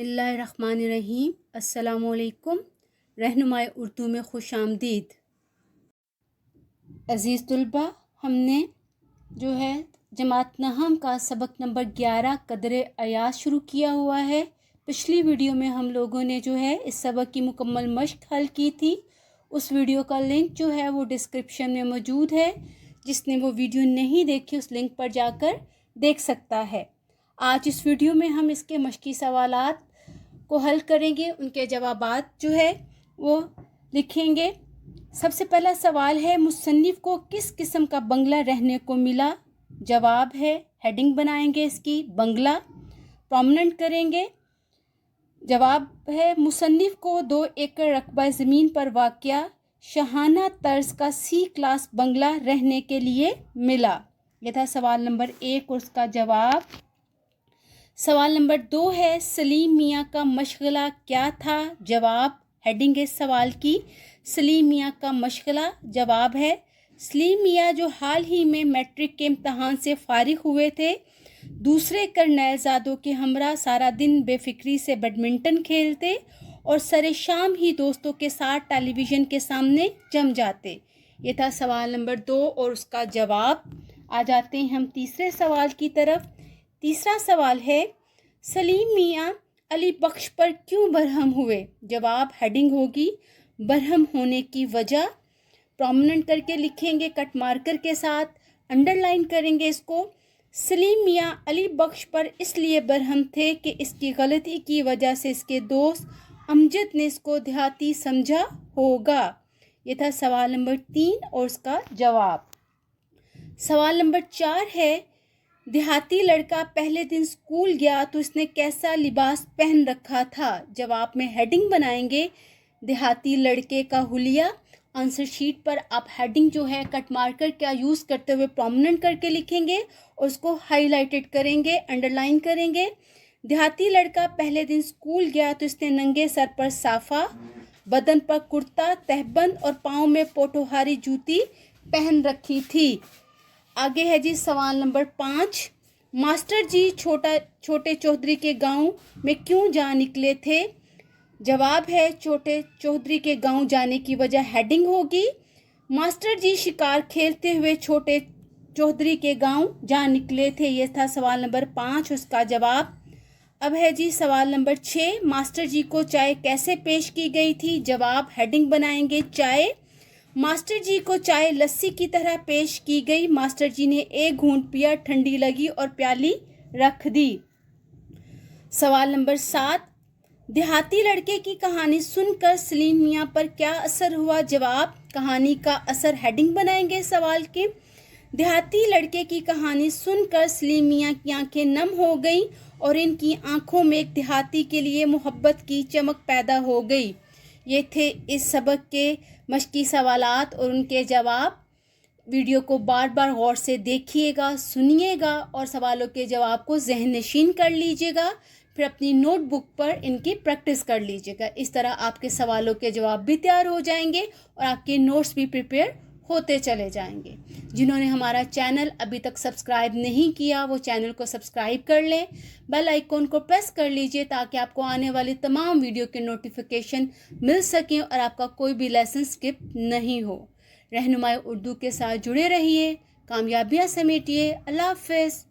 बिस्मिल्लाहिर्रहमानिर्रहीम। अस्सलामु अलैकुम। रहनुमाए उर्दू में खुश आमदीद। अज़ीज़ तुलबा, हमने जो है जमात नहम का सबक नंबर 11 कदर अयाज शुरू किया हुआ है। पिछली वीडियो में हम लोगों ने जो है इस सबक की मुकम्मल मश्क हल की थी। उस वीडियो का लिंक जो है वो डिस्क्रिप्शन में मौजूद है। जिसने वो वीडियो नहीं देखी उस लिंक पर जाकर देख सकता है। आज इस वीडियो में हम इसके मश्की सवालात को हल करेंगे, उनके जवाबात जो है वो लिखेंगे। सबसे पहला सवाल है, मुसन्निफ को किस किस्म का बंगला रहने को मिला? जवाब है, हेडिंग बनाएंगे इसकी, बंगला प्रोमिनेंट करेंगे। जवाब है, मुसन्निफ को 2 एकड़ रकबा ज़मीन पर वाक़या शाहाना तर्ज का सी क्लास बंगला रहने के लिए मिला। यह था सवाल नंबर 1 और उसका जवाब। सवाल नंबर 2 है, सलीम मियाँ का मशगला क्या था? जवाब, हेडिंग है इस सवाल की, सलीम मियाँ का मशगला। जवाब है, सलीम मियाँ जो हाल ही में मैट्रिक के इम्तहान से फारिग हुए थे, दूसरे करनैलजादों के हमरा सारा दिन बेफिक्री से बैडमिंटन खेलते और सरे शाम ही दोस्तों के साथ टेलीविज़न के सामने जम जाते। ये था सवाल नंबर 2 और उसका जवाब। आ जाते हैं हम तीसरे सवाल की तरफ। तीसरा सवाल है, सलीम मियाँ अली बख्श पर क्यों बरहम हुए? जवाब, हेडिंग होगी बरहम होने की वजह, प्रोमिनेंट करके लिखेंगे कट मार्कर के साथ, अंडरलाइन करेंगे इसको। सलीम मियाँ अली बख्श पर इसलिए बरहम थे कि इसकी गलती की वजह से इसके दोस्त अमजद ने इसको देहाती समझा होगा। ये था सवाल नंबर 3 और उसका जवाब। सवाल नंबर 4 है, देहाती लड़का पहले दिन स्कूल गया तो इसने कैसा लिबास पहन रखा था? जवाब में हेडिंग बनाएंगे देहाती लड़के का हुलिया। आंसर शीट पर आप हेडिंग जो है कट मार्कर का यूज़ करते हुए प्रोमिनेंट करके लिखेंगे और उसको हाईलाइटेड करेंगे, अंडरलाइन करेंगे। देहाती लड़का पहले दिन स्कूल गया तो इसने नंगे सर पर साफ़ा, बदन पर कुर्ता तहबंद और पाँव में पोटोहारी जूती पहन रखी थी। आगे है जी सवाल नंबर 5, मास्टर जी छोटे चौधरी के गांव में क्यों जा निकले थे? जवाब है, छोटे चौधरी के गांव जाने की वजह, हेडिंग होगी मास्टर जी शिकार खेलते हुए छोटे चौधरी के गांव जा निकले थे। यह था सवाल नंबर 5, उसका जवाब। अब है जी सवाल नंबर 6, मास्टर जी को चाय कैसे पेश की गई थी? जवाब, हेडिंग बनाएंगे चाय। मास्टर जी को चाय लस्सी की तरह पेश की गई। मास्टर जी ने एक घूंट पिया, ठंडी लगी और प्याली रख दी। सवाल नंबर 7, देहाती लड़के की कहानी सुनकर सलीम मियाँ पर क्या असर हुआ? जवाब, कहानी का असर, हेडिंग बनाएंगे सवाल के। देहाती लड़के की कहानी सुनकर सलीम मियाँ की आंखें नम हो गईं और इनकी आंखों में एक देहाती के लिए मोहब्बत की चमक पैदा हो गई। ये थे इस सबक के मश्की सवालात और उनके जवाब। वीडियो को बार बार गौर से देखिएगा, सुनिएगा और सवालों के जवाब को ज़हन नशीन कर लीजिएगा। फिर अपनी नोटबुक पर इनकी प्रैक्टिस कर लीजिएगा। इस तरह आपके सवालों के जवाब भी तैयार हो जाएंगे और आपके नोट्स भी प्रिपेयर होते चले जाएंगे। जिन्होंने हमारा चैनल अभी तक सब्सक्राइब नहीं किया वो चैनल को सब्सक्राइब कर लें, बेल आइकॉन को प्रेस कर लीजिए ताकि आपको आने वाली तमाम वीडियो के नोटिफिकेशन मिल सकें और आपका कोई भी लेसन स्किप नहीं हो। रहनुमाए उर्दू के साथ जुड़े रहिए, कामयाबियाँ समेटिए। अल्लाह हाफ़िज़।